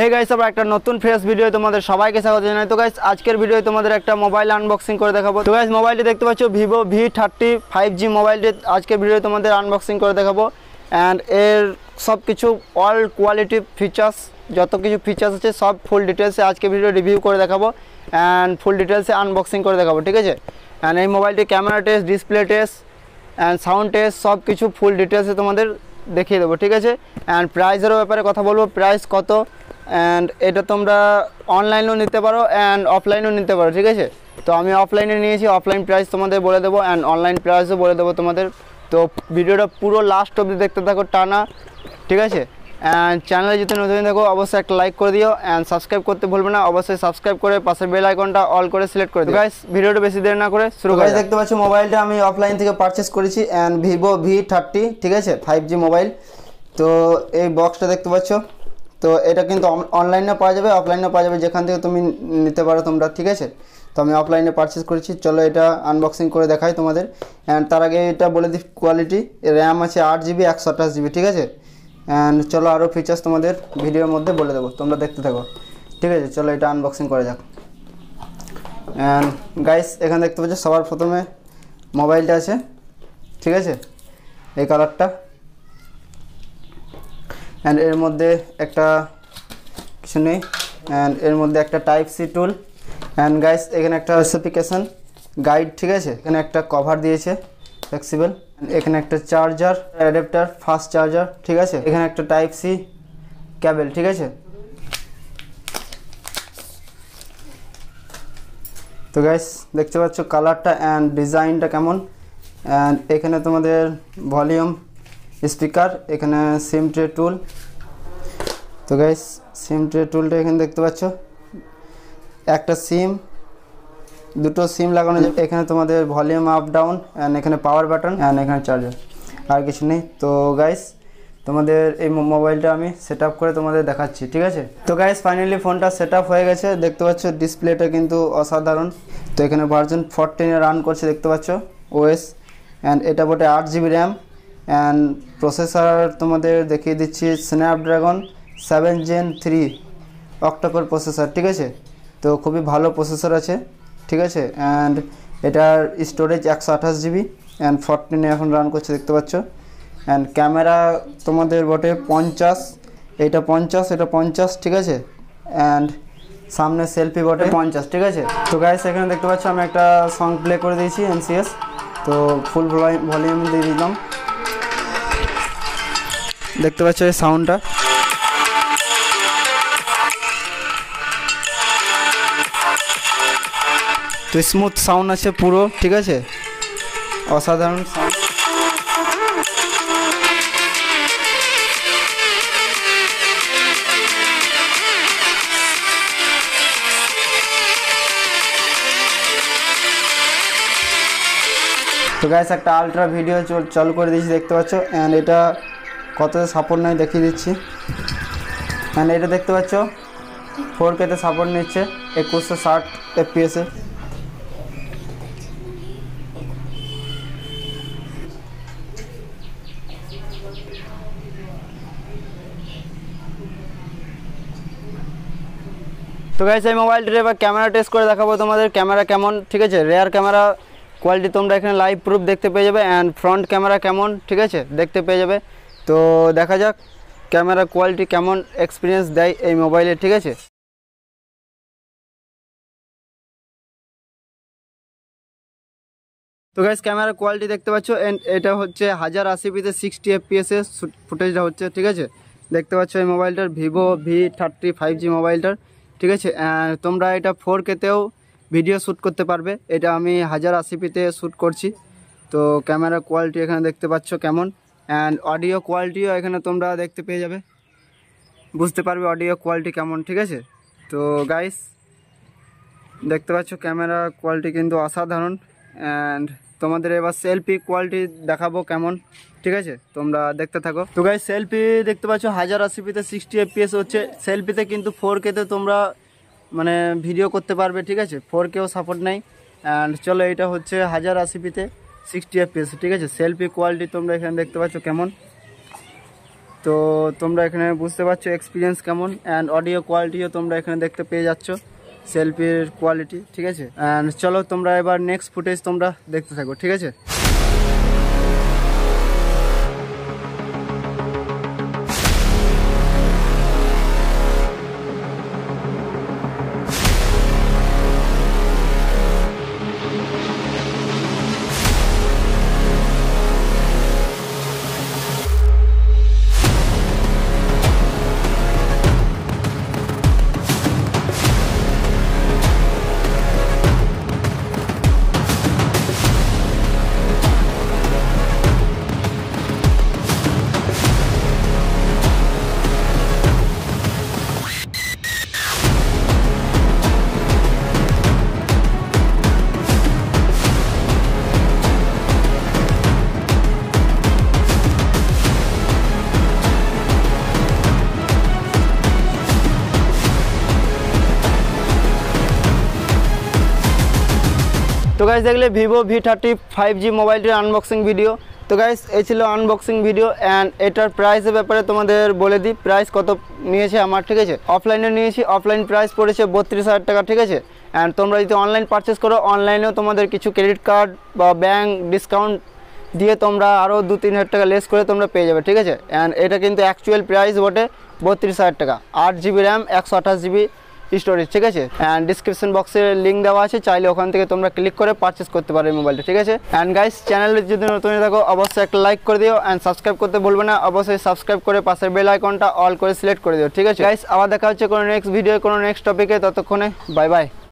Hey guys, আবার একটা নতুন ফ্রেশ ভিডিও তোমাদের সবাইকে স্বাগত জানাই। তো গাইস, আজকের ভিডিও তোমাদের একটা মোবাইল আনবক্সিং করে দেখাবো। তো গাইস, মোবাইলটি দেখতে পাচ্ছ ভিভো V30 5G মোবাইলটি আজকের ভিডিও তোমাদের আনবক্সিং করে দেখাবো। অ্যান্ড এর সব কিছু অল কোয়ালিটি ফিচার্স, যত কিছু ফিচার্স আছে সব ফুল ডিটেলসে আজকে ভিডিও রিভিউ করে দেখাবো অ্যান্ড ফুল ডিটেলসে আনবক্সিং করে দেখাবো, ঠিক আছে। অ্যান্ড এই মোবাইলটি camera test, display test and sound test সব কিছু ফুল ডিটেলসে তোমাদের দেখিয়ে দেবো, ঠিক আছে। অ্যান্ড প্রাইসেরও ব্যাপারে কথা বলবো, প্রাইস কত। অ্যান্ড এটা তোমরা অনলাইনেও নিতে পারো অ্যান্ড অফলাইনেও নিতে পারো, ঠিক আছে। তো আমি অফলাইনে নিয়েছি, অফলাইন প্রাইস তোমাদের বলে দেবো অ্যান্ড অনলাইন প্রাইসও বলে দেবো তোমাদের। তো ভিডিওটা পুরো লাস্ট অবধি দেখতে থাকো টানা, ঠিক আছে। অ্যান্ড চ্যানেলে যদি নতুন থাকো অবশ্যই একটা লাইক করে দিও অ্যান্ড সাবস্ক্রাইব করতে ভুলবে না। অবশ্যই সাবস্ক্রাইব করে পাশের বেল আইকনটা অল করে সিলেক্ট করে দিও। গাইস, ভিডিওটা বেশি দেরি না করে শুরু করি। দেখতে পাচ্ছ মোবাইলটা আমি অফলাইন থেকে পারচেস করেছি অ্যান্ড ভিভো V30, ঠিক আছে, 5G মোবাইল। তো এই বক্সটা দেখতে পাচ্ছ, তো এটা কিন্তু অনলাইনে পাওয়া যাবে, অফলাইনে পাওয়া যাবে, যেখান থেকে তুমি নিতে পারো তোমরা, ঠিক আছে। তো আমি অফলাইনে পারচেস করেছি, চলো এটা আনবক্সিং করে দেখাই তোমাদের। অ্যান্ড তার আগে এটা বলে দিই কোয়ালিটি, র্যাম আছে 8GB 128GB, ঠিক আছে। অ্যান্ড চলো আরও ফিচার্স তোমাদের ভিডিওর মধ্যে বলে দেবো, তোমরা দেখতে থাকো, ঠিক আছে। চলো এটা আনবক্সিং করে যাক। অ্যান্ড গাইস, এখানে দেখতে পাচ্ছ সবার প্রথমে মোবাইলটা আছে, ঠিক আছে, এই কালারটা। অ্যান্ড এর মধ্যে একটা কিছু নেই, অ্যান্ড এর মধ্যে একটা type C tool. And guys, এখানে একটা স্পেসিফিকেশন গাইড, ঠিক আছে। এখানে একটা কভার দিয়েছে ফ্লেক্সিবল, এখানে একটা চার্জার অ্যাডাপ্টার, ফাস্ট চার্জার, ঠিক আছে। এখানে একটা টাইপ সি কেবল, ঠিক আছে। তো গাইস, দেখতে পাচ্ছ কালারটা অ্যান্ড ডিজাইনটা কেমন। অ্যান্ড এখানে তোমাদের ভলিউম স্পিকার, এখানে সিম ট্রে টুল। তো গাইস, সিম ট্রে টুলটা এখানে দেখতে পাচ্ছ, একটা সিম, দুটো সিম লাগানো যাবে। এখানে তোমাদের ভলিউম আপ ডাউন অ্যান্ড এখানে পাওয়ার বাটন অ্যান্ড এখানে চার্জার, আর কিছু নেই। তো গাইস, তোমাদের এই মোবাইলটা আমি সেট আপ করে তোমাদের দেখাচ্ছি, ঠিক আছে। তো গাইস, ফাইনালি ফোনটা সেট আপ হয়ে গেছে। দেখতে পাচ্ছ ডিসপ্লেটা কিন্তু অসাধারণ। তো এখানে ভার্জন 14 রান করছে, দেখতে পাচ্ছ ওএস। অ্যান্ড এটা বটে 8GB র্যাম অ্যান্ড প্রসেসর তোমাদের দেখিয়ে দিচ্ছি, স্ন্যাপড্রাগন 7 Gen 3 অক্টাকোর প্রসেসর, ঠিক আছে। তো খুবই ভালো প্রসেসর আছে, ঠিক আছে। অ্যান্ড এটার স্টোরেজ 128GB অ্যান্ড 14 এখন রান করছে, দেখতে পাচ্ছ। অ্যান্ড ক্যামেরা তোমাদের বটে 50, এটা 50, এটা 50, ঠিক আছে। অ্যান্ড সামনে সেলফি বটে 50, ঠিক আছে। তো গাইস, এখানে দেখতে পাচ্ছ আমি একটা সং প্লে করে দিয়েছি NCS, তো ফুল ভলিউম দিয়ে দিলাম, দেখতে পাচ্ছ এই সাউন্ডটা। তো স্মুথ সাউন্ড আছে পুরো, ঠিক আছে, অসাধারণ সাউন্ড। তো গাইস, একটা আলট্রা ভিডিও চালু করে দিয়েছি, দেখতে পাচ্ছ। অ্যান্ড এটা কত সাপোর্ট নেয় দেখিয়ে দিচ্ছি। অ্যান্ড এটা দেখতে পাচ্ছ 4K-তে সাপোর্ট নিচ্ছে 2160 FPS-এ। তো গাইস, এই মোবাইলটির এবার ক্যামেরা টেস্ট করে দেখাবো তোমাদের, ক্যামেরা কেমন, ঠিক আছে। রেয়ার ক্যামেরা কোয়ালিটি তোমরা এখানে লাইভ প্রুফ দেখতে পেয়ে যাবে অ্যান্ড ফ্রন্ট ক্যামেরা কেমন, ঠিক আছে, দেখতে পেয়ে যাবে। তো দেখা যাক ক্যামেরা কোয়ালিটি কেমন এক্সপিরিয়েন্স দেয় এই মোবাইলে, ঠিক আছে। তো গাইস, ক্যামেরা কোয়ালিটি দেখতে পাচ্ছ, এটা হচ্ছে 1080p-তে 60 FPS ফুটেজটা হচ্ছে, ঠিক আছে। দেখতে পাচ্ছ এই মোবাইলটার ভিভো V30 5G মোবাইলটার, ঠিক আছে। তোমরা এটা 4K-তেও ভিডিও শ্যুট করতে পারবে, এটা আমি 1080p-তে শ্যুট করছি। তো ক্যামেরা কোয়ালিটি এখানে দেখতে পাচ্ছ কেমন। অ্যান্ড অডিও কোয়ালিটিও এখানে তোমরা দেখতে পেয়ে যাবে, বুঝতে পারবে অডিও কোয়ালিটি কেমন, ঠিক আছে। তো গাইস, দেখতে পাচ্ছ ক্যামেরা কোয়ালিটি কিন্তু অসাধারণ। অ্যান্ড তোমাদের এবার সেলফি কোয়ালিটি দেখাবো কেমন, ঠিক আছে, তোমরা দেখতে থাকো। তো গাইস, সেলফি দেখতে পাচ্ছ 1080p-তে 60 FPS হচ্ছে। সেলফিতে কিন্তু 4K-তে তোমরা মানে ভিডিও করতে পারবে, ঠিক আছে, 4K-ও সাপোর্ট নেই। অ্যান্ড চলো, এটা হচ্ছে 1080p-তে 60 FPS, ঠিক আছে। সেলফি কোয়ালিটি তোমরা এখানে দেখতে পাচ্ছ কেমন। তো তোমরা এখানে বুঝতে পারছো এক্সপিরিয়েন্স কেমন, অ্যান্ড অডিও কোয়ালিটিও তোমরা এখানে দেখতে পেয়ে যাচ্ছ, সেলফির কোয়ালিটি, ঠিক আছে। অ্যান্ড চলো তোমরা এবার নেক্সট ফুটেজ তোমরা দেখতে থাকো, ঠিক আছে। তো গাইস দেখলে ভিভো V30 5G মোবাইলটির আনবক্সিং ভিডিও। তো গাইস এই ছিল আনবক্সিং ভিডিও, অ্যান্ড এটার প্রাইসের ব্যাপারে তোমাদের বলে দিই, প্রাইস কত নিয়েছে আমার, ঠিক আছে। অফলাইনে নিয়েছি, অফলাইন প্রাইস পড়েছে 32,000 টাকা, ঠিক আছে। অ্যান্ড তোমরা যদি অনলাইন পারচেস করো, অনলাইনেও তোমাদের কিছু ক্রেডিট কার্ড বা ব্যাঙ্ক ডিসকাউন্ট দিয়ে তোমরা আরও 2-3 হাজার টাকা লেস করে তোমরা পেয়ে যাবে, ঠিক আছে। অ্যান্ড এটা কিন্তু অ্যাকচুয়াল প্রাইস বটে 32,000 টাকা, 8GB র্যাম, 128GB স্টোরেজ, ঠিক আছে। অ্যান্ড ডিসক্রিপশন বক্সে লিঙ্ক দেওয়া আছে, চাইলে ওখান থেকে তোমরা ক্লিক করে পারচেস করতে পারো এই মোবাইলটা, ঠিক আছে। অ্যান্ড গাইস চ্যানেলে যদি নতুন থাকো অবশ্যই একটা লাইক করে দিও, অ্যান্ড সাবস্ক্রাইব করতে ভুলবে না, অবশ্যই সাবস্ক্রাইব করে পাশের বেল আইকনটা অল করে সিলেক্ট করে দিও, ঠিক আছে। গাইস আবার দেখা হচ্ছে কোনো নেক্সট ভিডিও, কোনো নেক্সট টপিকে, ততক্ষণে বাই বাই।